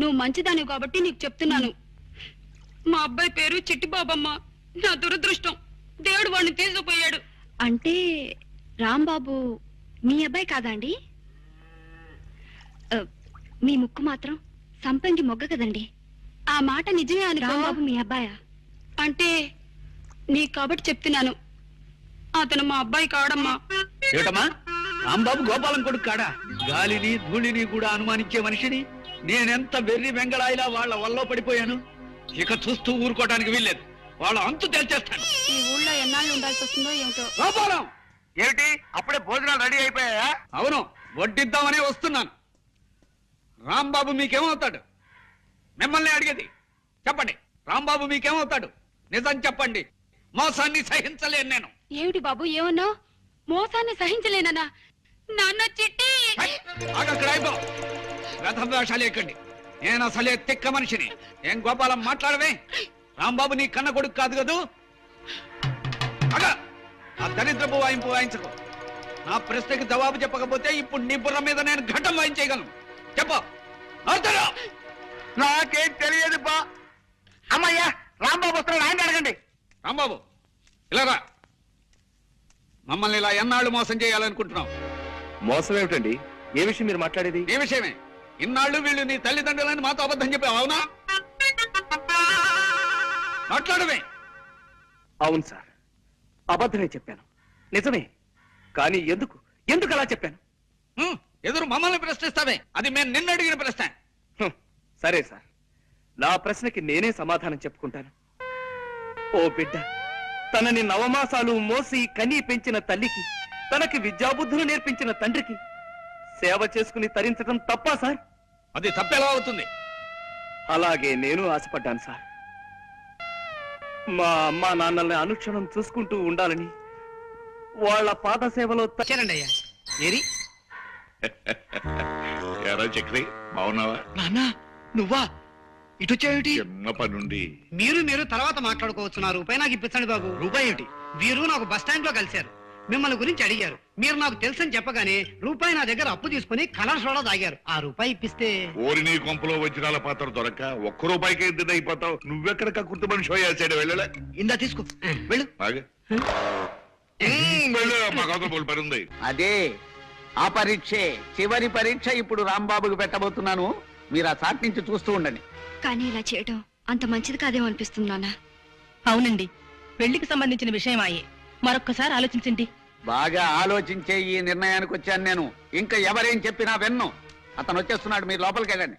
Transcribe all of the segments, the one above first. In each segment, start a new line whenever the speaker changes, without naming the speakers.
నువ్వు మంచిదానివి కాబట్టి నీకు చెప్తున్నాను. మా అబ్బాయి పేరు చిట్టిబాబమ్మ. నా దురదృష్టం, దేవుడు వాడిని తీసుకుపోయాడు.
అంటే రాంబాబు మీ అబ్బాయి కాదా అండి? మీ ముక్కు మాత్రం సంపంగి మొగ్గ కదండి.
ఆ మాట నిజమే అని.
రాంబాబు మీ అబ్బాయా?
అంటే నీకు కాబట్టి చెప్తున్నాను, అతను మా అబ్బాయి కాడమ్మా.
ఏటమ్మా, రాంబాబు గోపాలం కొడుకు కాడా? గాలిని ధూళిని కూడా అనుమానించే మనిషిని నేనెంత వెర్రి వెంగళాయిలా వాళ్ళ వల్ల పడిపోయాను. ఇక చూస్తూ ఊరుకోవడానికి వీల్లేదు. వాళ్ళ అంతు తేల్చేస్తాను.
ఈ ఊళ్ళో ఎన్నాళ్ళు ఉండాల్సి వస్తుందో ఏమిటో.
గోపాలం,
ఏమిటి అప్పుడే భోజనాలు రెడీ అయిపోయాయా?
అవును, వడ్డిద్దామనే వస్తున్నాను. రాంబాబు మీకేమవుతాడు? మిమ్మల్ని అడిగేది. చెప్పండి, రాంబాబు మీకేమవుతాడు? నిజం చెప్పండి. మోసాన్ని సహించలేను నేను.
ఏమిటి బాబు ఏమన్నావు? మోసాన్ని సహించలేనన్నా? నాన్న చిట్టి
వేషాలు ఎక్కండి. నేను అసలే తిక్క మనిషిని. ఏం గోపాలం మాట్లాడవే? రాంబాబు నీ కన్న కొడుకు కాదు కదూ? ఆ దరిద్రపు వాయింపు వాయించకు. నా ప్రశ్నకి జవాబు చెప్పకపోతే ఇప్పుడు నీ బుర్ర మీద నేను ఘటం వాయించేయగలను. చెప్ప.
నాకేం తెలియదు బా. అమ్మయ్యా, రాంబాబు వస్తున్నాడు, ఆయన అడగండి.
రాంబాబు ఇలా రా. మమ్మల్ని ఇలా ఎన్నాళ్ళు మోసం చేయాలనుకుంటున్నావు?
మోసం ఏమిటండి? ఏ విషయం మీరు మాట్లాడేది?
ఈ విషయమే. ఇన్నాళ్ళు వీళ్ళు నీ తల్లిదండ్రులని మాతో అబద్ధం చెప్పావు, అవునా? మాట్లాడమే.
అవును సార్, అబద్ధమే చెప్పాను. నిజమే. కానీ ఎందుకు ఎందుకు అలా చెప్పాను?
ఎదురు మమ్మల్ని ప్రశ్నిస్తావే? అది మేము నిన్ను అడిగిన ప్రశ్న.
సరే సార్, నా ప్రశ్నకి నేనే సమాధానం చెప్పుకుంటాను. ఓ బిడ్డ, తనని నవమాసాలు మోసి కని పెంచిన తల్లికి, తనకి విద్యాబుద్ధులు నేర్పించిన తండ్రికి సేవ చేసుకుని తరించడం తప్పా సార్?
అది తప్పెలా అవుతుంది?
అలాగే నేను ఆశపడ్డాను సార్. మా అమ్మా నాన్నల్ని అనుక్షణం చూసుకుంటూ ఉండాలని వాళ్ళ పాద సేవలో
వచ్చారండి అయ్యా. ఏరి
ఎరా చక్రి, బాగున్నావా?
నాన్నా, నువ్వా? ఇటు వచ్చావేమిటి?
చిన్న పనుండి.
మీరు తర్వాత మాట్లాడుకోవచ్చు. నా రూపాయి నాకు ఇప్పించండి బాబు. రూపాయి ఏమిటి? వీరు నాకు బస్ స్టాండ్ లో కలిశారు. మిమ్మల్ని గురించి అడిగారు. మీరు నాకు తెలుసని చెప్పగానే రూపాయి నా దగ్గర అప్పు తీసుకుని కలర్ సోడా తాగారు. ఆ రూపాయి ఇప్పిస్తే
ఓరి నీ కొంపలో వజ్రాల పాత్ర దొరక ఒక్క రూపాయికి ఎద్దు అయిపోతావు. నువ్వెక్కడ కక్కుర్తి మనిషి అయ్యాడు. వెళ్ళలే.
ఇందా తీసుకో, వెళ్ళు.
వెళ్ళు, మా గౌతమ్ పని ఉంది.
అదే ఆ పరీక్షే చివరి పరీక్ష. ఇప్పుడు రాంబాబుకి పెట్టబోతున్నాను. మీరు ఆ చాట్ నుంచి చూస్తూ ఉండండి.
కానీ ఇలా చేయడం అంత మంచిది కాదేమో అనిపిస్తుంది నాన్న.
అవునండి, పెళ్లికి సంబంధించిన విషయం అయ్యే. మరొక్కసారి ఆలోచించండి.
బాగా ఆలోచించే ఈ నిర్ణయానికి వచ్చాను నేను. ఇంకా ఎవరేం చెప్పినా విన్ను. అతను వచ్చేస్తున్నాడు, మీరు లోపలికి వెళ్ళండి.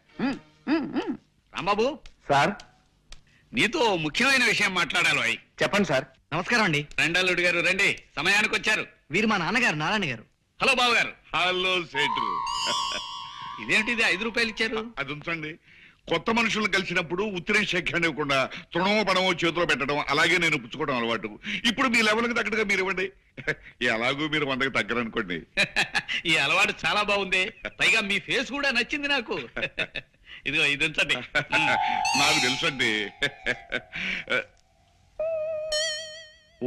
రాంబాబు
సార్,
నీతో ముఖ్యమైన విషయం మాట్లాడాలి.
చెప్పండి సార్.
నమస్కారం అండి.
రెండల్లుడు గారు రండి, సమయానికి వచ్చారు.
వీరు మా నాన్నగారు నారాయణ గారు.
హలో బాబు గారు.
హలో సేటు.
ఇదేంటిది 5 రూపాయలు ఇచ్చారు?
అది ఉంచండి. కొత్త మనుషులను కలిసినప్పుడు ఉత్తరం శేఖరణ ఇవ్వకుండా తృణమో పడమో చేతిలో పెట్టడం, అలాగే నేను పుచ్చుకోవడం అలవాటు. ఇప్పుడు మీ లెవెల్కి తగ్గట్టుగా మీరు ఇవ్వండి. ఎలాగూ మీరు 100కి తగ్గరనుకోండి.
ఈ అలవాటు చాలా బాగుంది. పైగా మీ ఫేస్ కూడా నచ్చింది నాకు. ఇదిగో ఇది ఉంచండి.
నాకు తెలుసండి.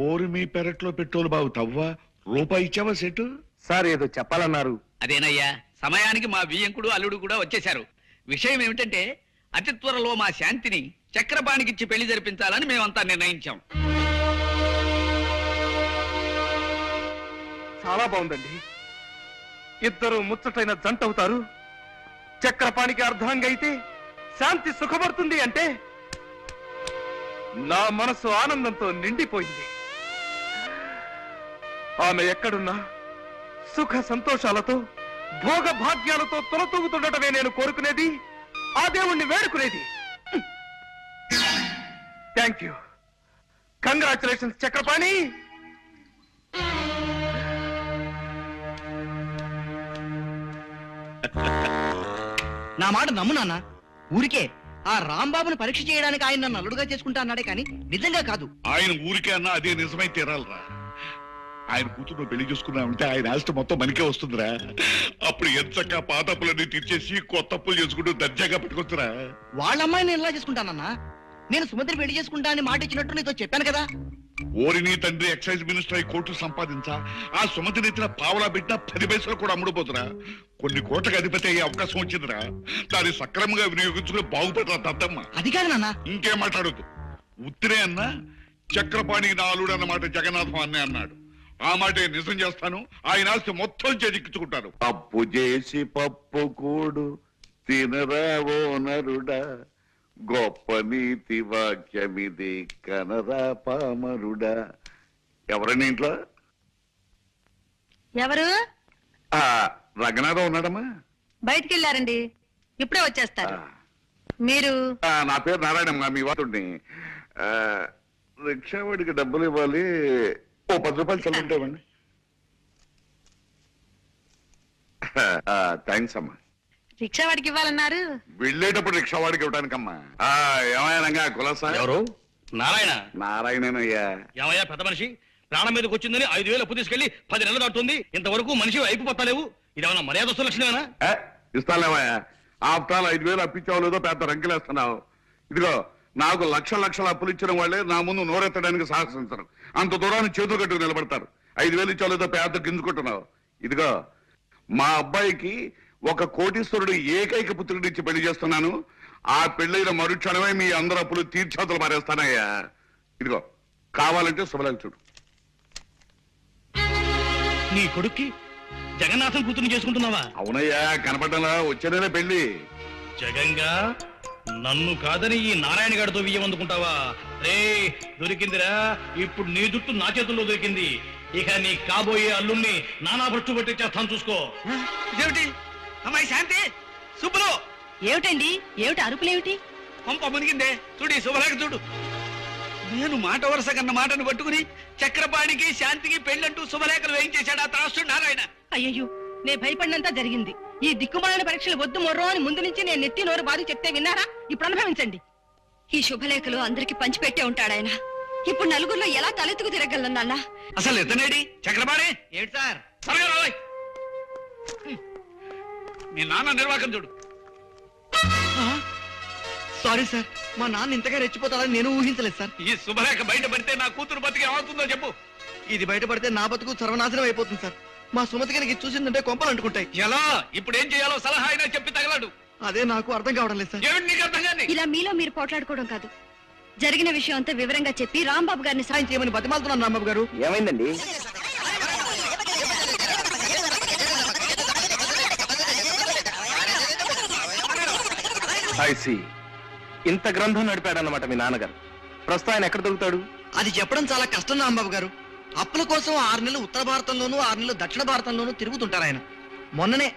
ఓరి మీ పెరట్లో పెట్రోల్ బాబు తవ్వా. రూపాయి ఇచ్చావా సెటు?
సార్, ఏదో చెప్పాలన్నారు.
అదేనయ్యా, సమయానికి మా బియ్యంకుడు అల్లుడు కూడా వచ్చేశారు. విషయం ఏమిటంటే, అతి త్వరలో మా శాంతిని చక్రపాణికిచ్చి పెళ్లి జరిపించాలని మేమంతా నిర్ణయించాం.
చాలా బాగుందండి. ఇద్దరు ముచ్చటైన జంట అవుతారు. చక్రపాణికి అర్ధాంగి అయితే శాంతి సుఖపడుతుంది అంటే నా మనసు ఆనందంతో నిండిపోయింది. ఆమె ఎక్కడున్నా సుఖ సంతోషాలతో భోగ భాగ్యాలతో తొలతూగుతుండటమే నేను కోరుకునేది, ఆ దేవుణ్ణి వేడుకునేది. Thank you. కంగ్రాచులేషన్స్ చక్రపాణి.
నా మాట నమ్ము నాన్న. ఊరికే ఆ రాంబాబుని పరీక్ష చేయడానికి ఆయన నన్ను అల్లుడుగా చేసుకుంటా అన్నాడే కానీ నిజంగా కాదు.
ఆయన ఊరికే అన్నా అదే నిజమై తీరాలరా. ఆయన కూతురు పెళ్లి చూసుకున్నామంటే ఆయన ఆస్తి మొత్తం మనకే వస్తుందిరా. అప్పుడు ఎంచక్క పాత అప్పులన్నీ తీర్చేసి కొత్త అప్పులు చేసుకుంటూ దర్జాగా పెట్టుకొస్తురా.
వాళ్ళ అమ్మాయిని నేను ఎలా చేసుకుంటానన్నా? నేను సుమతిని పెళ్లి చేసుకుంటా అని మాట ఇచ్చినట్టు నీతో చెప్పాను కదా.
ఓరి నీ తండ్రి ఎక్సైజ్ మినిస్టర్ అయి కోట్లు సంపాదించా ఆ సుమతిని ఎత్తిన పావలా పెట్టిన 10 పైసలు కూడా అమ్ముడుపోతురా. కొన్ని కోట్లకు అధిపతి అయ్యే అవకాశం వచ్చిందిరా. దాన్ని సక్రమంగా వినియోగించుకుని బాగుపడరా దద్దమ్మ.
అది కాదు నాన్న.
ఇంకేం మాట్లాడొద్దు. ఉత్తిరే అన్నా చక్రపాణి నా అల్లుడు అన్నమాట జగన్నాథం అన్నే అన్నాడు. ఆ మాటే నిజం చేస్తాను. ఆయన ఆస్తి మొత్తం చేజిక్కించుకుంటాను.
అప్పు చేసి పప్పు కూడు తినరావో నరుడా, గొప్ప నీతి వాక్యమిది కనరా పామరుడా. ఎవరండి ఇంట్లో?
ఎవరు?
ఆ రంగనాథం ఉన్నాడమ్మా?
బయటికి వెళ్ళారండి, ఇప్పుడే వచ్చేస్తారు. మీరు?
నా పేరు నారాయణమ్మ, మీ వాడుని. రిక్షావాడికి డబ్బులు ఇవ్వాలి, ఓ 10 రూపాయలు చల్లుంటామండి. థ్యాంక్స్ అమ్మా.
రిక్షా వాడికి ఇవ్వాలన్నారు?
వెళ్ళేటప్పుడు రిక్షావాడికి ఇవ్వడానికమ్మా. ఏమయ్యానంగా కులసా?
ఎవరు? నారాయణ.
నారాయణనయ్యా.
ఏమయ్యా పెద్ద మనిషి, ప్రాణం మీదకి వచ్చిందని 5,000 అప్పు తీసుకెళ్లి 10 నెలలు దాటుతుంది. ఇంతవరకు మనిషి అయిపోతాలేవు. ఇదేమన్నా మర్యాద లక్షణమేనా?
ఇస్తాలేవయ్యా. ఆఫ్టర్ 5,000 అప్పించావు లేదో పెద్ద రంకెలేస్తున్నావు. ఇదిగో నాకు లక్షల అప్పులు ఇచ్చిన వాళ్ళే నా ముందు నోరెత్తడానికి సాహసించరు. అంత దూరాన్ని చేతులు కట్టుకు నిలబడతారు. 5,000 ఇచ్చావు లేదో పెద్ద గింజుకుంటున్నావు. ఇదిగో మా అబ్బాయికి ఒక కోటీశ్వరుడు ఏకైక పుత్రుడి ఇచ్చి పెళ్లి చేస్తున్నాను. ఆ పెళ్లైన మరుక్షణమే మీ అందరు అప్పులు తీర్చేతలు మారేస్తానయ్యా. ఇదిగో కావాలంటే శుభలేఖ చూడు.
నీ కొడుక్కి జగన్నాథం కూతురు చేసుకుంటున్నావా?
అవునయ్యా, కనపడ్డలా వచ్చేనే పెళ్లి.
జగంగా నన్ను కాదని ఈ నారాయణ గారితో వియ్యం అందుకుంటావా? రే దొరికిందిరా, ఇప్పుడు నీ జుట్టు నా చేతుల్లో దొరికింది. ఇక నీ కాబోయే అల్లుణ్ణి నానా భ్రష్టు పట్టించేస్తాను చూసుకో.
ఇదేమిటి అమ్మాయి శాంతి? సుబ్బులు!
ఏమిటండి, ఏమిటి అరుపులేమిటి?
పంప మునిగిందే. చూడు శుభలేఖ చూడు. నేను మాట వరుస కన్న మాటను పట్టుకుని చక్రపాణికి శాంతికి పెళ్ళంటూ శుభలేఖలు వేయించేశాడు ఆ త్రాసుడు నారాయణ.
అయ్యయ్యో, నే భయపడినంతా జరిగింది. ఈ దిక్కుమాలిన పరీక్షలు వద్దు మొర్రో అని ముందు నుంచి నేను నెత్తి నోరు బాధ చెప్తే విన్నారా? ఇప్పుడు అనుభవించండి.
ఈ శుభలేఖలు అందరికి పంచిపెట్టే ఉంటాడాయన. ఇప్పుడు నలుగురిలో ఎలా తలెత్తుకు తిరగలను నాన్న?
అసలు ఎత్తనేడి చక్రపాణి? ఏంటి సార్? సరగా రావాయి.
మీ నాన్న నిర్వాహకం చూడు.
సారీ సార్, మా నాన్న ఇంతగా రెచ్చిపోతాడని నేను ఊహించలేదు సార్.
ఈ శుభలేఖ బయట పడితే నా కూతురు బతికి ఏమవుతుందో చెప్పు.
ఇది బయటపడితే నా బతుకు సర్వనాశనం అయిపోతుంది సార్. మా సుమతి గారికి చూసిందంటే కొంపలు అంటుకుంటాయి.
ఎలా? ఇప్పుడు ఏం చేయాలో సలహా అయినా చెప్పి తగలడు.
అదే నాకు అర్థం కావడం లేదు సార్.
ఏమిటి నీకు అర్థం కాని?
ఇలా మీలో మీరు పోట్లాడుకోవడం కాదు, జరిగిన విషయం అంతా వివరంగా చెప్పి రాంబాబు గారిని
సాయం చేయమని బతిమాలుతున్నాను రాంబాబు గారు.
ఏమైందండి? ఐసి ఇంత గ్రంథం నడిపాడన్నమాట మీ నాన్నగారు. ప్రస్తుతం ఆయన ఎక్కడ దొరుకుతాడు?
అది చెప్పడం చాలా కష్టం రాంబాబు గారు. అప్పుల కోసం 6 నెలలు ఉత్తర భారతంలోనూ 6 నెలలు దక్షిణ భారతంలోనూ తిరుగుతుంటారు ఆయన. మొన్ననే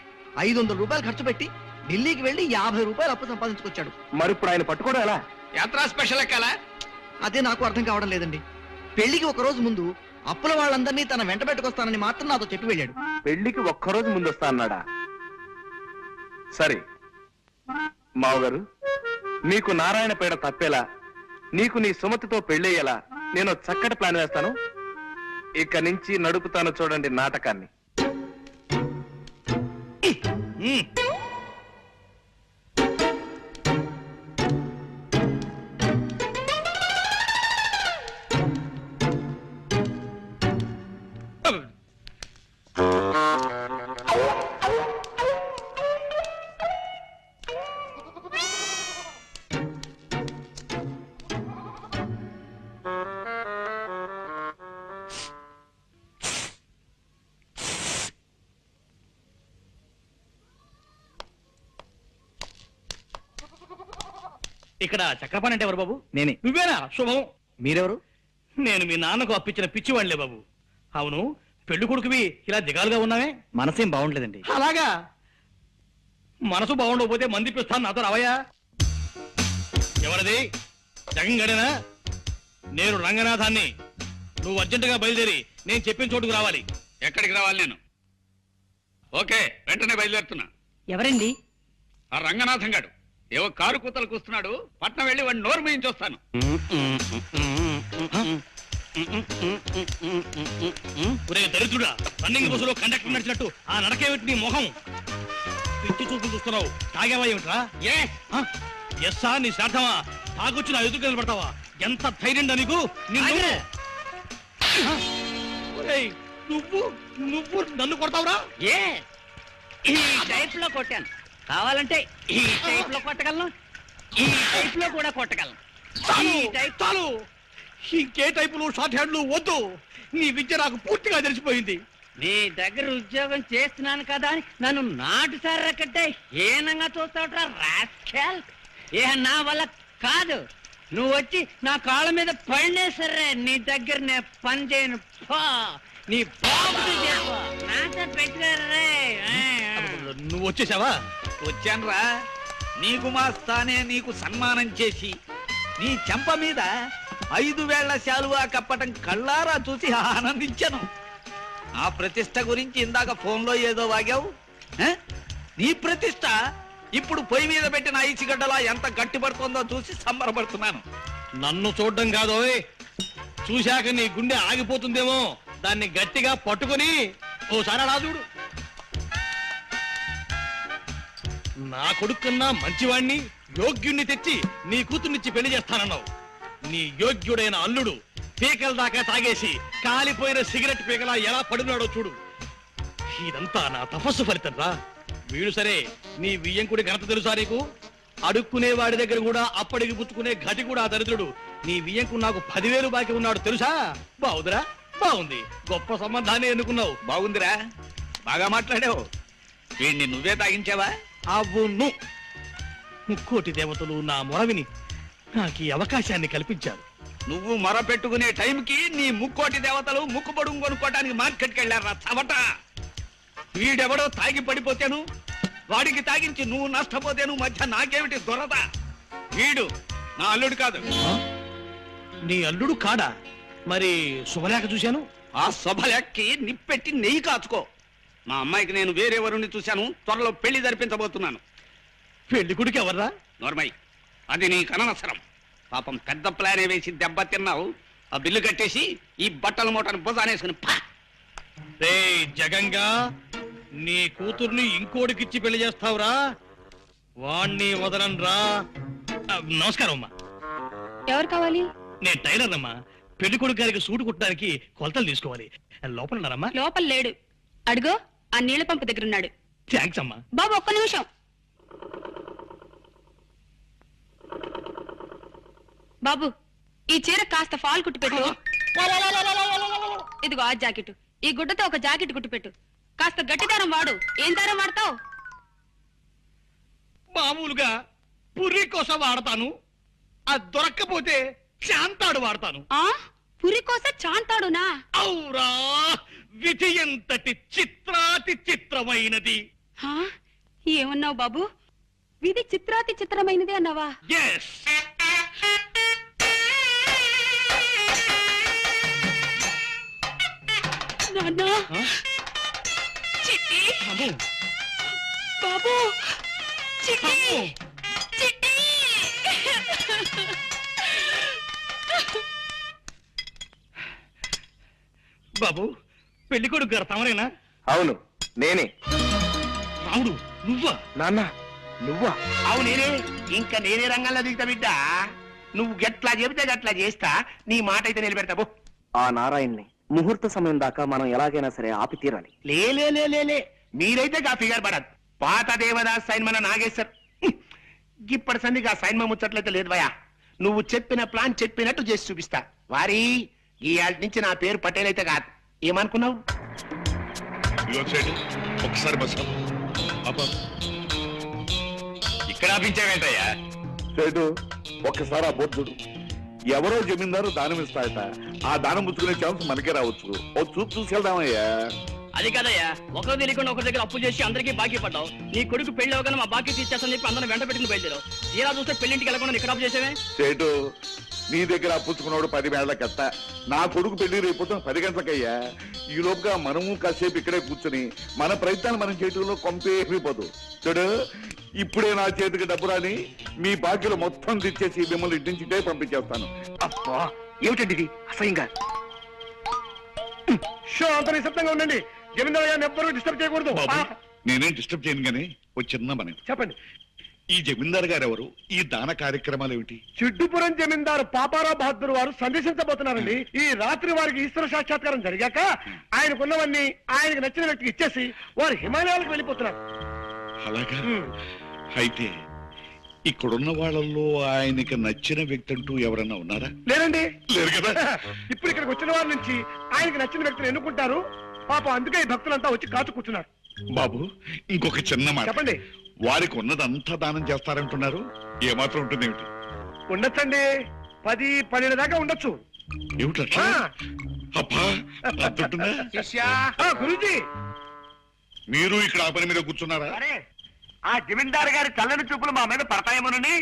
500 రూపాయలు ఖర్చు పెట్టి ఢిల్లీకి వెళ్లి 50 రూపాయలు అప్పు సంపాదించుకొచ్చాడు.
మరి ఇప్పుడు ఆయన పట్టుకోవడం ఎలా?
యాత్రా స్పెషల్ ఎక్కాలా?
అదే నాకు అర్థం కావడం లేదండి. పెళ్లికి ఒక రోజు ముందు అప్పుల వాళ్ళందరినీ తన వెంట పెట్టుకొస్తానని మాత్రం నాతో చెప్పి వెళ్ళాడు.
పెళ్లికి ఒక్కరోజు ముందు వస్తా అన్నాడా? సరే మావగారు, నీకు నారాయణ పేడ తప్పేలా, నీకు నీ సుమతితో పెళ్ళయ్యేలా నేను చక్కటి ప్లాన్ వేస్తాను. ఇక నుంచి నడుపుతాను చూడండి నాటకాన్ని.
ఇక్కడ చక్రపాణి అంటే ఎవరు బాబు?
నేనే.
నువ్వేనా? శుభం.
మీరెవరు?
నేను మీ నాన్నకు అప్పించిన పిచ్చివాళ్లే బాబు. అవును, పెళ్లి కొడుకువి ఇలా దిగాలుగా ఉన్నావే?
మనసేం బాగుండలేదండి.
అలాగా? మనసు బాగుండకపోతే మందిపిస్తాను, నాతో రావయ్యా. ఎవరది? జగన్ గడేనా? నేను రంగనాథాన్ని. నువ్వు అర్జెంటుగా బయలుదేరి నేను చెప్పిన చోటుకు రావాలి. ఎక్కడికి రావాలి నేను? ఓకే, వెంటనే బయలుదేరుతున్నా.
ఎవరండి?
ఆ రంగనాథం గాడు ఏవో కారు కూతలు కూస్తున్నాడు. పట్నం వెళ్ళి వాడిని నోరు మేయించి వస్తాను. ఒరే దరిద్రుడా, రన్నింగ్ బస్సులో కండక్టర్ నడిచినట్టు ఆ నడకేమిటి నీ మొహం? పిచ్చి చూపులు చూస్తున్నావు. తాగేవా ఏమిట్రా? ఎస్సా నీ శ్రాద్ధమా? తాగొచ్చి నా ఎదురు నిలబడతావా? ఎంత ధైర్యం నీకు? నిన్ను
నువ్వు నువ్వు నన్ను కొడతావురా?
ఏ ఈ టైప్ లో కొట్టాను, కావాలంటే ఈ టైప్ లో కొట్టగలను, ఈ టైప్ లో కూడా కొట్టగలను.
చాలు
ఈ టైప్
చాలు, ఇంకే టైపులు షార్ట్ హ్యాండ్లు వద్దు. నీ విద్య నాకు పూర్తిగా తెలిసిపోయింది.
నీ దగ్గర ఉద్యోగం చేస్తున్నాను కదా అని నన్ను నాటు సర్రకట్టే హీనంగా చూస్తావుట్రా రాస్కెల్. ఏ నా వల్ల కాదు, నువ్వు వచ్చి నా కాళ్ళ మీద పడినే సరే నీ దగ్గర నేను పని చేయను. పో, నీ బాబుతో చెప్పు, నాతో పెట్టుకోరే.
నువ్వు వచ్చేసావా?
వచ్చానురా. నీకు మా స్థానే నీకు సన్మానం చేసి నీ చెంప మీద 5 వేళ్ల శాలువా కప్పటం కళ్ళారా చూసి ఆనందించాను. ఆ ప్రతిష్ట గురించి ఇందాక ఫోన్లో ఏదో వాగావు. నీ ప్రతిష్ట ఇప్పుడు పొయ్యి మీద పెట్టిన ఐసిగడ్డలా ఎంత గట్టిపడుతుందో చూసి సంబరపడుతున్నాను.
నన్ను చూడడం కాదోయ్, చూశాక నీ గుండె ఆగిపోతుందేమో, దాన్ని గట్టిగా పట్టుకొని ఓసారి అలా చూడు. నా కొడుకున్నా మంచివాణ్ణి యోగ్యుణ్ణి తెచ్చి నీ కూతుర్నిచ్చి పెళ్లి చేస్తానన్నావు. నీ యోగ్యుడైన అల్లుడు పీకల దాకా తాగేసి కాలిపోయిన సిగరెట్ పీకలా ఎలా పడున్నాడో చూడు. ఇదంతా నా తపస్సు ఫలితం రా. వీడు సరే, నీ వియ్యంకుడి ఘనత తెలుసా నీకు? అడుక్కునే వాడి దగ్గర కూడా అప్పటికి పుచ్చుకునే ఘటి కూడా ఆ దరిద్రుడు. నీ వియ్యంకు నాకు 10,000 బాకీ ఉన్నాడు తెలుసా? బాగుందిరా, బాగుంది. గొప్ప సంబంధాన్ని ఎన్నుకున్నావు.
బాగుందిరా, బాగా మాట్లాడావు. వీడిని నువ్వే తాగించావా?
అవును, ముక్కోటి దేవతలు నా మొరవిని నాకు ఈ అవకాశాన్ని కల్పించారు.
నువ్వు మొర పెట్టుకునే టైంకి నీ ముక్కోటి దేవతలు ముక్కు పొడుగు కొనుక్కోటానికి మార్కెట్కి వెళ్ళారా చవట. వీడెవడో తాగి పడిపోతేను, వాడికి తాగించి నువ్వు నష్టపోతేను మధ్య నాకేమిటి దొరద? వీడు నా అల్లుడు కాదు.
నీ అల్లుడు కాడా? మరి శుభలేఖ చూశాను.
ఆ శుభలేఖకి నిప్పెట్టి నెయ్యి కాచుకో. మా అమ్మాయికి నేను వేరే వరుణ్ణి చూశాను, త్వరలో పెళ్లి జరిపించబోతున్నాను.
పెళ్లి కొడుకు ఎవర్రా?
నోర్మై, అది నీ కననసరం. పాపం పెద్ద ప్లానే వేసి దెబ్బ తిన్నావు. ఆ బిల్లు కట్టేసి ఈ బట్టల మూటను భుజానేసుకుని పా.
రే జగంగా, నీ కూతుర్ని ఇంకోడికిచ్చి పెళ్లి చేస్తావురా? వాణ్ణి వదలనరా. నమస్కారం అమ్మా.
ఎవరు కావాలి?
నేను టైలర్ అమ్మా. పెళ్లి కొడుకు గారికి సూటు కుట్టడానికి కొలతలు తీసుకోవాలి. లోపల ఉన్నారమ్మా?
లోపల లేడు. అడుగో, ఆ నీళ్ల పంపు దగ్గర ఉన్నాడు.
థ్యాంక్స్ అమ్మా.
బాబు ఒక్క నిమిషం. బాబు, ఈ చీర కాస్త ఫాల్ కుట్టి పెట్టు. ఇదిగో ఆ జాకెట్, ఈ గుడ్డతో ఒక జాకెట్ కుట్టి పెట్టు. కాస్త గట్టి దారం వాడు. ఏం దారం వాడతావు?
మామూలుగా పుర్రి కోసం వాడతాను, అది దొరక్కపోతే శాంతాడు వాడతాను.
ఆ పురి కోసం చాంతాడునా?
అవురా, విధి ఎంతటి చిత్రాతి చిత్రమైనది.
హా? ఏమన్నావు బాబు? విధి చిత్రాతి చిత్రమైనది అన్నావా?
ఎస్.
నాన్న, చిట్టి, బాబు, చిట్టి, చిట్టి.
బాబు, పెళ్లి కొడుకు గారు తమరేనా? అవును, నేనే. రాముడు, నువ్వా?
నాన్న నువ్వా?
అవు నేనే. ఇంకా నేనే రంగంలో దిగుతా బిడ్డ. నువ్వు గట్లా చెబితే గట్లా చేస్తా. నీ మాట అయితే నిలబెడతావు.
ఆ నారాయణ్ని ముహూర్త సమయం దాకా మనం ఎలాగైనా సరే ఆపి తీరాలి.
లే మీరైతే గా ఫిగర్ పడదు. పాత దేవదాస్ సైన్ మన నాగేశ్వర్ ఇప్పటి సందికి ఆ సైన్ ముచ్చట్లయితే లేదు భయా. నువ్వు చెప్పిన ప్లాన్ చెప్పినట్టు చేసి చూపిస్తా. వారి ఈ ఆటి నుంచి నా పేరు పటేల్ అయితే కాదు. ఏమనుకున్నావు?
ఒకసారి బస్
ఇక్కడ ఆపించావేంటయ్యా?
సేటు ఒక్కసారి ఆ బొద్దుడు ఎవరో జమీందారు దానం ఇస్తాయట. ఆ దానం పుచ్చుకునే ఛాన్స్ మనకే రావచ్చు. ఓ చూపు చూసుకెళ్దామయ్యా.
అది కదయ్యా, ఒకరు తెలియకుండా ఒకరి దగ్గర అప్పు చేసి అందరికీ బాకీ పడ్డావు. నీ కొడుకు పెళ్లి అవగానే మా బాకీ తీర్చేస్తాను చెప్పి అందరం వెంట పెట్టింది బయలుదేరావు. తీరా చూస్తే పెళ్లింటికి వెళ్ళకుండా ఇక్కడ అప్పు చేసేవే.
సేటు నీ దగ్గర పుచ్చుకున్నాడు 10 వేళ్లకెత్త. నా కొడుకు పెళ్లి రేపు 10 గంటలకయ్యా. ఈ లోపుగా మనము కాసేపు ఇక్కడే కూర్చుని మన ప్రయత్నాలు మనం చేయడంలో కొంపేమిపోదు. చూడు, ఇప్పుడే నా చేతికి డబ్బు రాని మీ బాకీలు మొత్తం తెచ్చేసి మిమ్మల్ని ఇంటి నుంచి ఇటే పంపించేస్తాను.
అబ్బా ఏమిటండి ఇది అసహ్యంగా. షో అంత నిశ్శబ్దంగా ఉండండి. జమీందారు గారిని ఎవ్వరూ డిస్టర్బ్ చేయకూడదు.
బాబు, నేనేం డిస్టర్బ్ చేయను కానీ ఒక చిన్న పని.
చెప్పండి.
ఈ జమీందార్ గారు ఎవరు? ఈ దాన కార్యక్రమాలు ఏమిటి?
చిడ్డుపురం జమీందారు పాపారావు బహదూర్ వారు సందర్శించబోతున్నారండి. ఈ రాత్రి వారికి ఈశ్వర సాక్షాత్కారం జరిగాక ఆయనకున్నవన్నీ ఆయనకు నచ్చిన వ్యక్తికి ఇచ్చేసి వారు హిమాలయాలకు వెళ్ళిపోతున్నారు.
అలాగా? అయితే ఇక్కడున్న వాళ్ళల్లో ఆయనకి నచ్చిన వ్యక్తి అంటూ ఎవరన్నా ఉన్నారా?
లేదండి.
లేరు కదా.
ఇప్పుడు ఇక్కడికి వచ్చిన వారి నుంచి ఆయనకి నచ్చిన వ్యక్తిని ఎన్నుకుంటారు. పాపం అందుకే ఈ భక్తులంతా వచ్చి కాచు కూర్చున్నారు.
బాబు, ఇంకొక చిన్న మాట
చెప్పండి.
వారికి ఉన్నదంతా దానం చేస్తారంటున్నారు. ఏమాత్రం ఉంటుంది ఏమిటి?
ఉండొచ్చండి, 10-12 దాకా ఉండొచ్చు.
ఏమిటట్లా? అబ్బా, అంతుంటుందా?
గురూజీ,
మీరు ఇక్కడ ఆ పని మీద కూర్చున్నారా?
ఆ జమీందారు గారి చల్లని చూపులు మా మీద పడతాయేమోనని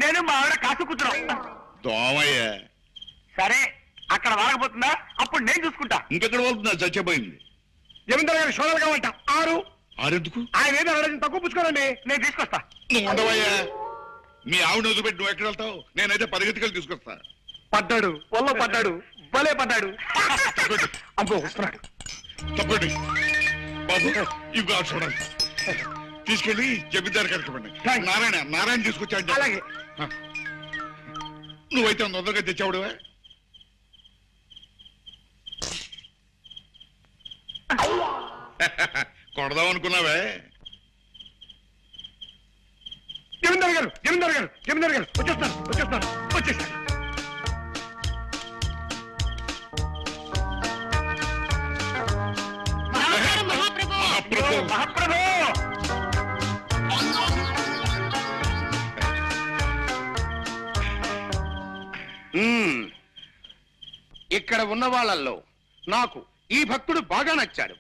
నేను మా ఆవిడ కాసు కూర్చున్నాం.
దోమయ్య.
సరే, అక్కడ వాడకపోతుందా? అప్పుడు నేను చూసుకుంటా.
ఇంకెక్కడ వెళ్తుందా? చచ్చిపోయింది.
జమీందారు గారి సోదరు కావంట 6.
ఆరెందుకు?
ఆయన ఏదో అడగడం తక్కువ పుచ్చుకోరండి.
నేను తీసుకొస్తా.
నువ్వు ఉండవయ్యా. మీ ఆవిడ వదిలిపెట్టి నువ్వు ఎక్కడ వెళ్తావు? నేనైతే పరిగెత్తుకెళ్ళి తీసుకొస్తా.
పడ్డాడు, వల్ల పడ్డాడు, భలే పడ్డాడు. అబ్బో వస్తున్నాడు.
తప్పండి బాబు, ఇవి కాదు చూడండి. తీసుకెళ్ళి జమీందారు గారికి ఇవ్వండి. నారాయణ తీసుకొచ్చాడు.
అలాగే.
నువ్వైతే తొందరగా తెచ్చావుడువే. కొడదాం అనుకున్నావే.
జమీందారు గారు వచ్చేస్తారు.
మహాప్రభు.
ఇక్కడ ఉన్న వాళ్ళల్లో నాకు ఈ భక్తుడు బాగా నచ్చాడు.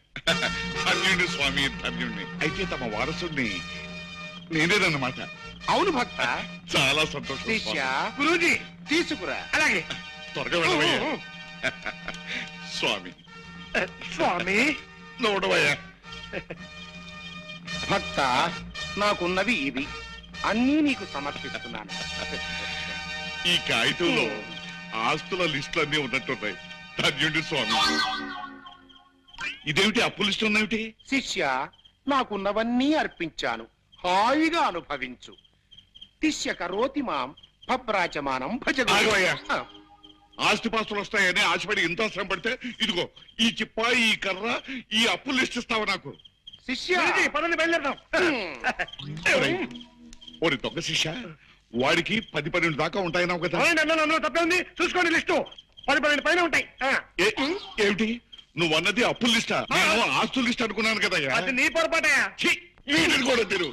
ధన్యుణ్ణి స్వామి, ధన్యుణ్ణి. అయితే తమ వారసుని నేనేదన్నమాట.
అవును భక్త,
చాలా సంతోషం.
గురూజీ తీసుకురా. అలాగే.
త్వరగా వెళ్ళవయ్యా. స్వామి నోడవయ్యా.
భక్త, నాకున్నవి ఇవి అన్నీ నీకు సమర్పిస్తున్నాను.
ఈ కాగితంలో ఆస్తుల లిస్టులన్నీ ఉన్నట్టున్నాయి. ధన్యుడి స్వామి. ఇదేమిటి అప్పు లిస్టు ఉన్నేమిటి?
శిష్య, నాకున్నవన్నీ అర్పించాను, హాయిగా అనుభవించు. శిష్య కరోతి మాం భబ్రాచమానం
ఆగవయ్యా. ఆస్తిపాస్తులు వస్తాయని ఆశపడి ఇంత శ్రమ పడితే ఇదిగో ఈ చిప్ప, ఈ కర్ర, ఈ అప్పు లిస్ట్ ఇస్తావా నాకు?
శిష్య పదండి, బయలుదేరదాం.
ఓరి దొంగ శిష్య, వాడికి 10-12 దాకా ఉంటాయన్నావు కదా.
అందులో తప్పే ఉంది, చూసుకోండి. లిస్టు 10-12 పైన ఉంటాయి.
ఏమిటి నువ్వు అన్నది అప్పుల లిస్టా? నేను ఆస్తుల లిస్ట్ అనుకున్నాను కదా.
అది నీ పొరపాటయా.
కూడా తిరు.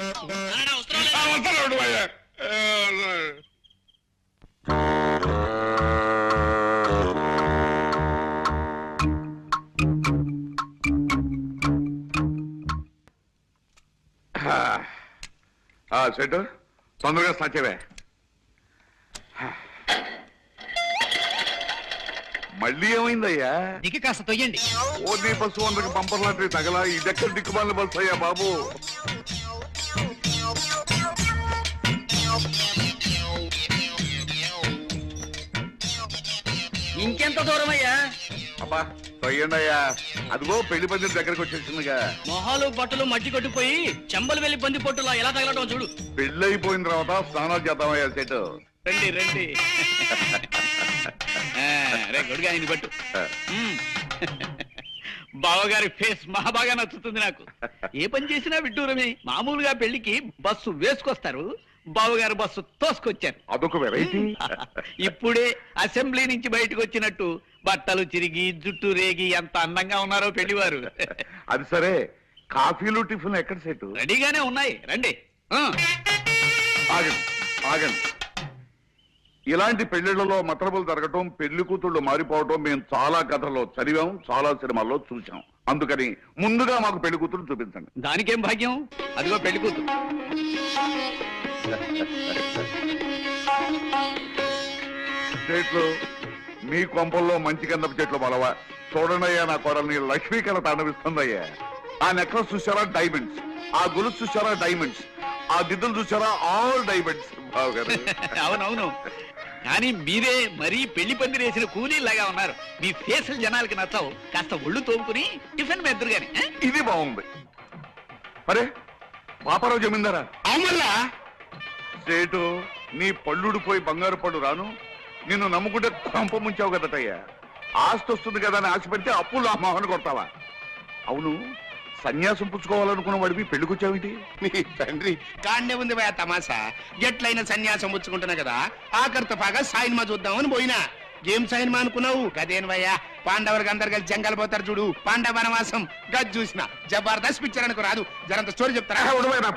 సెట్ తొందరగా సాచేవే. మళ్ళీ ఏమైందయ్యా?
దిగి కాస్త తొయ్యండి.
ఓన్లీ బస్సు అందరికి బంపర్ లాంటి తగలా. ఇదెక్కడ దిక్కుమాలిన బస్సు అయ్యా బాబు?
ఇంకెంత దూరం అయ్యా?
అబ్బా తొయ్యండి అయ్యా. అదిగో పెళ్లి పందిరి దగ్గరకు వచ్చేసిందిగా.
మొహాలు బట్టలు మట్టి కొట్టిపోయి చెంబలు వెళ్ళి బంది పొట్టులా ఎలా తగలటం చూడు.
పెళ్లి అయిపోయిన తర్వాత స్నానాలు చేద్దామయ్యా సెట్.
రండి రండి. రే గొడుగా ఇది పట్టు. బావగారి ఫేస్ మహా బాగా నచ్చుతుంది నాకు. ఏ పని చేసినా విడ్డూరమే. మామూలుగా పెళ్లికి బస్సు వేసుకొస్తారు, బావగారు బస్సు తోసుకొచ్చారు.
అదొక వెరైటీ.
ఇప్పుడే అసెంబ్లీ నుంచి బయటకు వచ్చినట్టు బట్టలు చిరిగి జుట్టు రేగి ఎంత అందంగా ఉన్నారో పెళ్లివారు.
అది సరే, కాఫీలు టిఫిన్ ఎక్కడ సెట్?
రెడీగానే ఉన్నాయి, రండి.
ఆగండి ఆగండి. ఇలాంటి పెళ్లిళ్లలో మతలబులు జరగటం, పెళ్లి కూతుళ్ళు మారిపోవటం మేము చాలా కథల్లో చదివాం, చాలా సినిమాల్లో చూసాం. అందుకని ముందుగా మాకు పెళ్లి కూతురు చూపించండి.
దానికేం భాగ్యం, అదిగో పెళ్లి కూతురు.
చెట్లు మీ కొంపల్లో మంచి కన్నపు చెట్లు బలవా. చూడండియ్యా, నా కోడల్ని లక్ష్మీకళ తాండవిస్తుందయ్యా. ఆ నెక్లెస్ చూసారా? డైమండ్స్. ఆ గొలుసు చూసారా? డైమండ్స్. ఆ దిద్దులు చూసారా? All diamonds. బావగారు
అవునవును, కానీ మీరే మరీ పెళ్లి పందిరి వేసిన కూలీలాగా ఉన్నారు. మీ ఫేసులు జనాలకి నచ్చావు. కాస్త ఒళ్ళు తోముకుని టిఫిన్ మెద్దరు గాని.
ఇది బాగుంది. అరే పాపారావు జమీందారా?
అవునల్లా
సేటు నీ పళ్ళుడిపోయి బంగారు పళ్ళు రాను నిన్ను నమ్ముకుంటే కొంప ముంచావు కదటయ్యా. ఆస్తి వస్తుంది కదా అని ఆశపడితే అప్పులు ఆ మొహన కొడతావా? అవును, సన్యాసం పుచ్చుకోవాలనుకున్న వాడివి పెళ్లికొచ్చావిటి?
నీ తండ్రి కాన్నే ఉంది భయ తమాసా. ఎట్లయినా సన్యాసం పుచ్చుకుంటున్నా కదా, ఆఖరితో పాగా సాయిన్మా చూద్దామని పోయినా. ఏం సాయిన్మా అనుకున్నావు? గదేను భయ్యా, పాండవులకు అందరు కలిసి జంగల్ పోతారు చూడు, పాండవ వనవాసం గది చూసిన జబర్దస్త్ పిక్చర్ అనుకో రాదు. జరంత స్టోరీ చెప్తారా?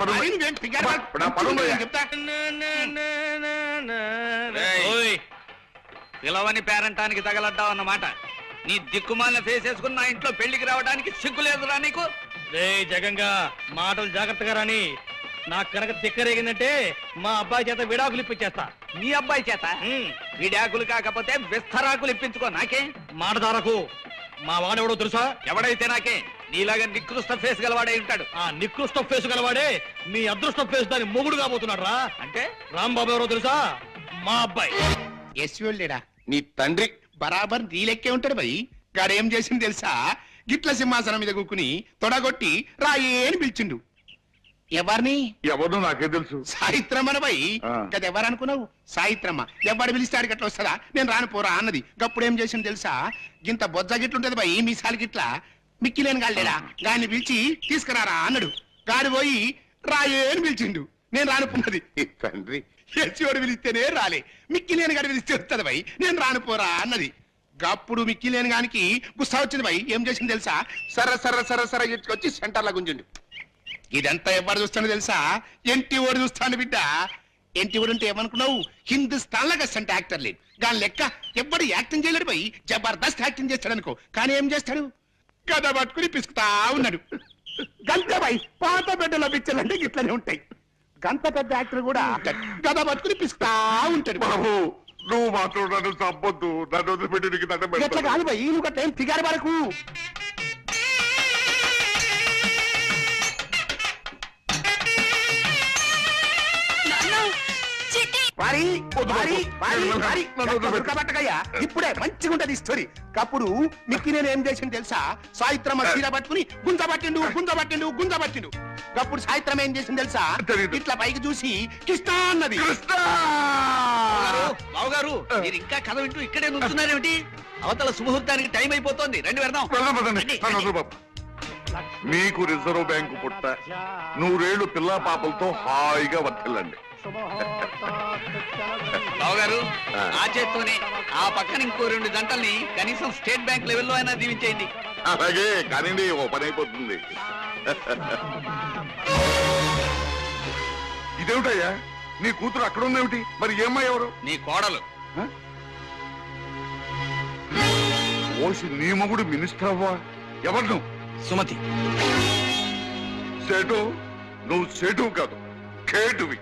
మరి నువ్వేం ఫిగర్ చెప్తా.
పిలవని పేరంటానికి తగలడ్డావు అన్నమాట. నీ దిక్కుమాలిన ఫేస్ వేసుకుని నా ఇంట్లో పెళ్లికి రావడానికి సిగ్గు లేదురా నీకు?
రే జగంగా, మాటలు జాగ్రత్తగా రాని. నాకు కనుక తిక్కరేగిందంటే మా అబ్బాయి చేత విడాకులు ఇప్పించేస్తా.
నీ అబ్బాయి చేత విడాకులు కాకపోతే విస్తరాకులు ఇప్పించుకో. నాకే
మాట దారకు. మా వాడెవడో తెలుసా?
ఎవడైతే నాకే. నీలాగా నికృష్ట ఫేస్ గలవాడై ఉంటాడు.
ఆ నికృష్ట ఫేస్ గలవాడే మీ అదృష్ట ఫేస్ దాని మొగుడు కాబోతున్నాడు రా.
అంటే
రాంబాబు ఎవరో తెలుసా? మా అబ్బాయి.
ఎస్లేడా నీ తండ్రి బరాబర్ నీ లెక్కే ఉంటాడు భయ్. గాడేం చేసింది తెలుసా? గిట్ల సింహాసనం మీద కూకుని తొడగొట్టి రాయే అని పిలిచిండు. ఎవరిని?
ఎవరు నాకే తెలుసు.
సాయిత్రమ్మన భయ్. కదా ఎవరు అనుకున్నావు? సాయిత్రమ్మ. ఎవడు పిలిస్తాడు గట్ల వస్తుందా? నేను రాను పోరా అన్నది. గప్పుడు ఏం చేసింది తెలుసా? గింత బొజ్జ గిట్లుంటది భయ్, మీసాలు గిట్లా. మిక్కిలేని గాళ్ళేడా గాని పిలిచి తీసుకురారా అన్నాడు. గాడి పోయి రాయే అని పిలిచిండు. నేను రానుకున్నది. తండ్రి ఎచ్చివాడు పిలిస్తేనే రాలే, మిక్కిలేని గాడి పిలిస్తే వస్తుంది భయ్, నేను రానుపోరా అన్నది. గప్పుడు మిక్కిలేని గానికి గుస్సా వచ్చింది భయ్. ఏం చేసింది తెలుసా? సర ఇచ్చుకొచ్చి సెంటర్లో గుంజుండు. ఇదంతా ఎవరు చూస్తాను తెలుసా? ఎంటి ఓడి చూస్తాను బిడ్డ. ఎంటి ఓడి అంటే ఏమనుకున్నావు? హిందుస్థాన్ లాగా సంట యాక్టర్ లేదు. దాని లెక్క ఎవ్వడు యాక్టింగ్ చేయలేడు భయ్. జబర్దస్త్ యాక్టింగ్ చేస్తాడు అనుకో. కానీ ఏం చేస్తాడు? గద పట్టుకుని పిసుకుతా ఉన్నాడు. గంతే భయ్, పాత బిడ్డల పిక్చర్లు అంటే ఇట్లనే ఉంటాయి. గంత పెద్ద యాక్టర్ కూడా గద పట్టుకుని పిసుకుతా ఉంటాడు.
బాబు నువ్వు మాత్రం నన్ను చంపొద్దు. నన్ను వదిలిపెట్టి నీకు దండం
ఎట్లా
పెడతాను.
కాదు భయ్, నువ్వు గట్ల ఏం ఫిగారు వరకు. ఇప్పుడే మంచిగా ఉంటది స్టోరీ. అప్పుడు మిక్కి నేను ఏం చేసింది తెలుసా? సాయిత్రమ్మ చీర పట్టుకుని గుంజబట్టిండు. అప్పుడు సాయిత్రమ్మ ఏం చేసింది తెలుసా? ఇట్లా పైకి చూసి కృష్ణ అన్నది.
బావగారు, మీరు ఇంకా కథ వింటూ ఇక్కడే నుంచున్నారేమిటి? అవతల సుముహూర్తానికి టైం అయిపోతుంది. రండి వెళ్దాం.
నన్ను వదిలు బాబు. మీకు రిజర్వ్ బ్యాంకు పుట్ట, 100 ఏళ్ళు పిల్లా పాపలతో హాయిగా వర్తిల్లండి.
బావగారు, ఆ చేత్తోనే ఆ పక్కన ఇంకో 2 గంటల్ని కనీసం స్టేట్ బ్యాంక్ లెవెల్లో అయినా దీవించేయండి.
అలాగే కానీ ఓ పని అయిపోతుంది. ఇదేమిటయ్యా, నీ కూతురు అక్కడ ఉందేమిటి? మరి ఏమ్మా ఎవరు?
నీ కోడలు.
ఓసి నీ మొగుడు మినిస్టర్ అవ్వా? ఎవరు నువ్వు?
సుమతి.
సేటు, నువ్వు సేటు కాదు, కేటువి.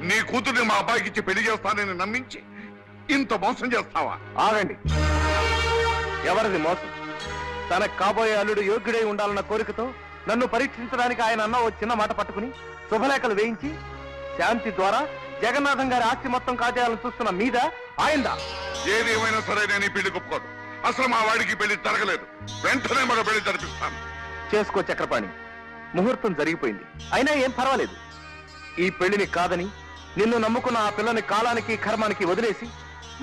నీ కూతుర్ని మా అబ్బాయికి ఇచ్చి పెళ్లి చేస్తానని నమ్మించి ఇంత మోసం చేస్తావా?
ఆగండి. ఎవరిది మోసం? తనకు కాబోయే అల్లుడు యోగ్యుడై ఉండాలన్న కోరికతో నన్ను పరీక్షించడానికి ఆయన అన్న ఓ చిన్న మాట పట్టుకుని శుభలేఖలు వేయించి శాంతి ద్వారా జగన్నాథం గారి ఆస్తి మొత్తం కాజేయాలని చూస్తున్న మీద ఆయందా?
ఏది ఏమైనా సరే నేను ఈ పెళ్లి ఒప్పుకోను. అసలు మా వాడికి పెళ్లి జరగలేదు. వెంటనే మరో పెళ్లి జరిపిస్తాను.
చేసుకో చక్రపాణి, ముహూర్తం జరిగిపోయింది. అయినా ఏం పర్వాలేదు. ఈ పెళ్లిని కాదని నిన్ను నమ్ముకున్న ఆ పిల్లని కాలానికి కర్మానికి వదిలేసి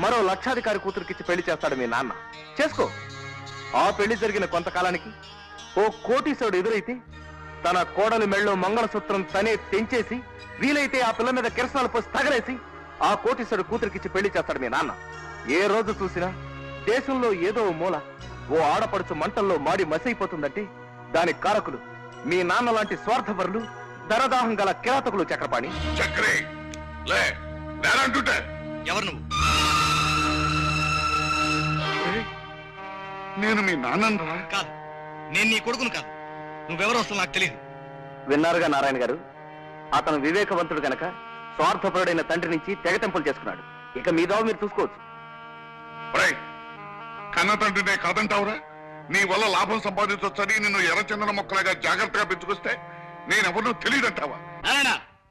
మరో లక్షాధికారి కూతురికిచ్చి పెళ్లి చేస్తాడు మీ నాన్న. చేసుకో. ఆ పెళ్లి జరిగిన కొంతకాలానికి ఓ కోటీశ్వరుడు ఎదురైతే తన కోడలి మెళ్ళో మంగళసూత్రం తనే తెంచేసి వీలైతే ఆ పిల్ల మీద కిరసనాలు పోసి తగలేసి ఆ కోటీశ్వరుడు కూతురికిచ్చి పెళ్లి చేస్తాడు మీ నాన్న. ఏ రోజు చూసినా దేశంలో ఏదో మూల ఓ ఆడపడుచు మంటల్లో మాడి మసైపోతుందంటే దాని కారకులు మీ నాన్న లాంటి స్వార్థపరులు, దరదాహం గల కిరాతకులు చక్రపాణి.
చక్రే లే, నేనంటుంటే
ఎవరు నువ్వు?
నేను మీ నాన్నరా?
కాదు, నేను నీ కొడుకును కాదు. నువ్వెవరు వస్తావు నాకు తెలియదు.
విన్నారుగా నారాయణ గారు, అతను వివేకవంతుడు గనక స్వార్థపరుడైన తండ్రి నుంచి తెగతెంపులు చేసుకున్నాడు. ఇక మీ దావ మీరు చూసుకోవచ్చు.
కన్న తండ్రినే కాదంటావురా? నీ వల్ల లాభం సంపాదించొచ్చని నిన్ను ఎర్రచందన మొక్కలాగా జాగ్రత్తగా పెంచుకొస్తే నేనెవరూ తెలియదంటావా?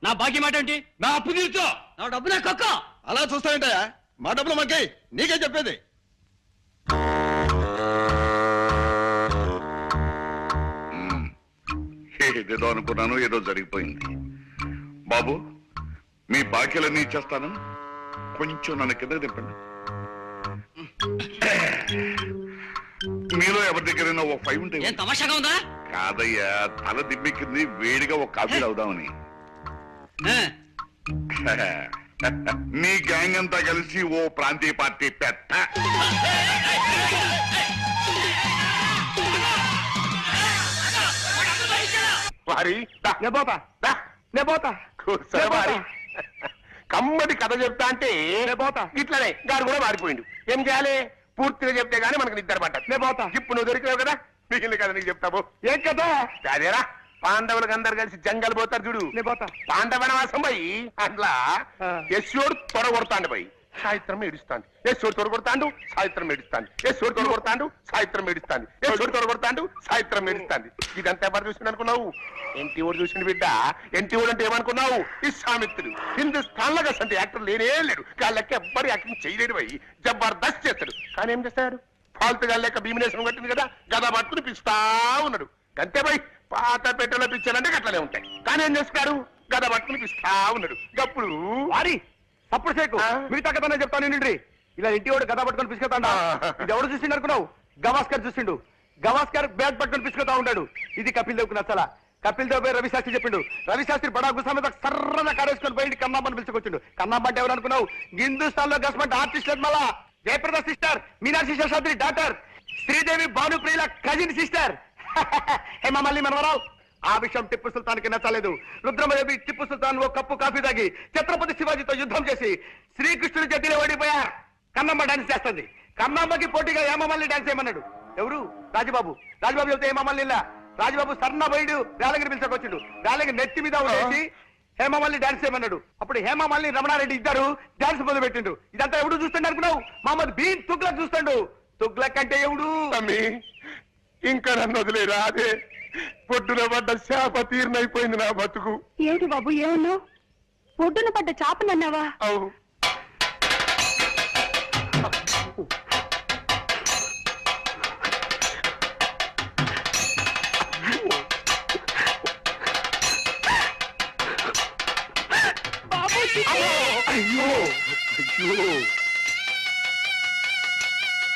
నా బాకీ మాట ఏంటి? నా అప్పు తీర్చో. నా డబ్బు నా కక్క.
అలా చూస్తానంటయా? మా డబ్బులు మాకే, నీకే చెప్పేది.
ఏదేదో అనుకున్నాను, ఏదో జరిగిపోయింది. బాబు, మీ బాకీలన్నీ ఇచ్చేస్తాను, కొంచెం నన్ను కిందకి దింపండి. మీలో ఎవరి దగ్గరైనా ఓ 5 ఉంటే.
ఏం తమాషాగా ఉందా?
కాదయ్యా, తల దిమ్మెక్కింది, వేడిగా ఒక కాఫీ అవుదామని. నీ గ్యాంగ్ అంతా కలిసి ఓ ప్రాంతీయ పార్టీ పెట్ట.
వారి కమ్మడి కథ చెప్తా అంటే ఇట్లనే గారు కూడా మారిపోయిండు. ఏం చేయాలి? పూర్తిగా చెప్తే గానీ మనకు నిద్ర పట్టదు. ఇప్పుడు నువ్వు దొరికినావు కదా, మిగిలిన కదా నీకు చెప్తావు. ఏం కదా అదేరా, పాండవులకు అందరు కలిసి జంగల్ పోతారు చూడు. పాండవనవాసం పోయి అట్లా యశోడు తొడగొడతాండు పోయి సాయిత్రం ఏడుస్తాంది. యశోడు తొడగొడతాండు, సాయిత్రం ఏడుస్తాంది. యశోడు తొడగొడతాండు, సాయిత్రం ఏడుస్తాంది. యశోడు తొడగొడతాండు, సాయిత్రం ఏడుస్తాంది. ఇదంతా ఎవరు చూసిండు అనుకున్నావు? ఎన్టీ ఓడు చూసిండు బిడ్డ. ఎన్టీ ఓడు అంటే ఏమనుకున్నావు? విశ్వామిత్రుడు. హిందుస్థాన్ లో అంటే యాక్టర్ లేనే లేడు. వాళ్ళకి ఎవ్వరు యాక్టింగ్ చేయలేడు పోయి జబర్దస్త్ చేస్తాడు. కానీ ఏం చేస్తాడు? ఫాల్తుగా లెక్క భీమినేశ్వరం కట్టింది కదా, గద పట్టుకుని పిస్తా ఉన్నాడు. అంతే పోయి పాత పెట్టెలో పిచ్చాలంటే అట్లనే ఉంటాయి. కానీ ఏం చేస్తాడు? గద పట్టుకుని పిస్తా ఉన్నాడు. అప్పుడు
వారి తప్పుడు చేయకు, మిగతా కథనే చెప్తాను నిండి. ఇలా ఇంటి వాడు గదా పట్టుకొని పిసుకుతాడా? ఇది ఎవడు చూసిండు అనుకున్నావు? గవాస్కర్ చూసిండు. గవాస్కర్ బ్యాట్ పట్టుకొని పిసుకుతా ఉంటాడు. ఇది కపిల్ దేవ్కు నచ్చలా. కపిల్ దేవ్ రవి శాస్త్రి చెప్పిండు. రవి శాస్త్రి బడా గుసా మీద సర్రగా కారేసుకొని పోయి కన్నామ్మని పిలుచుకొచ్చిండు. కన్నామ్మ అంటే ఎవరు అనుకున్నావు? హిందుస్థాన్ లో గస్మెంట్ ఆర్టిస్ట్ మళ్ళా జయప్రద సిస్టర్, మీనాక్షి శేషాద్రి డాక్టర్, శ్రీదేవి భానుప్రియుల కజిన్ సిస్టర్, హేమమల్లి మనవరావు. ఆ విషయం టిప్పు సుల్తాన్ కి నచ్చలేదు. రుద్రమదేవి టిప్పు సుల్తాన్ ఓ కప్పు కాఫీ తాగి ఛత్రపతి శివాజీతో యుద్ధం చేసి శ్రీకృష్ణుడి చేతిలో ఓడిపోయారు. కన్నమ్మ డాన్స్ చేస్తుంది. కన్నమ్మకి పోటీగా హేమమల్లి డాన్స్ చేయమన్నాడు. ఎవరు? రాజబాబు. రాజబాబు చెప్తే హేమమల్లి రాజబాబు సన్న బయడు వేలగిరి పిలుచుకొచ్చిండు. వేలగిరి నెత్తి మీద ఉండేసి హేమమల్లి డాన్స్ చేయమన్నాడు. అప్పుడు హేమమల్లి రమణారెడ్డి ఇద్దరు డాన్స్ మొదలు పెట్టిండు. ఇదంతా ఎవడు చూస్తుండే అనుకున్నావు? మహమ్మద్ బీన్ తుగ్లక్ చూస్తాడు. తుగ్లక్ అంటే ఎవడు?
ఇంకా నన్ను వదిలేరా? అదే పొడ్డున పడ్డ శాప తీర్నైపోయింది నా బతుకు.
ఏమిటి బాబు ఏమన్నావు? పొడ్డున పడ్డ చాపనన్నావా?
అవు
బాబు
అయ్యో అయ్యో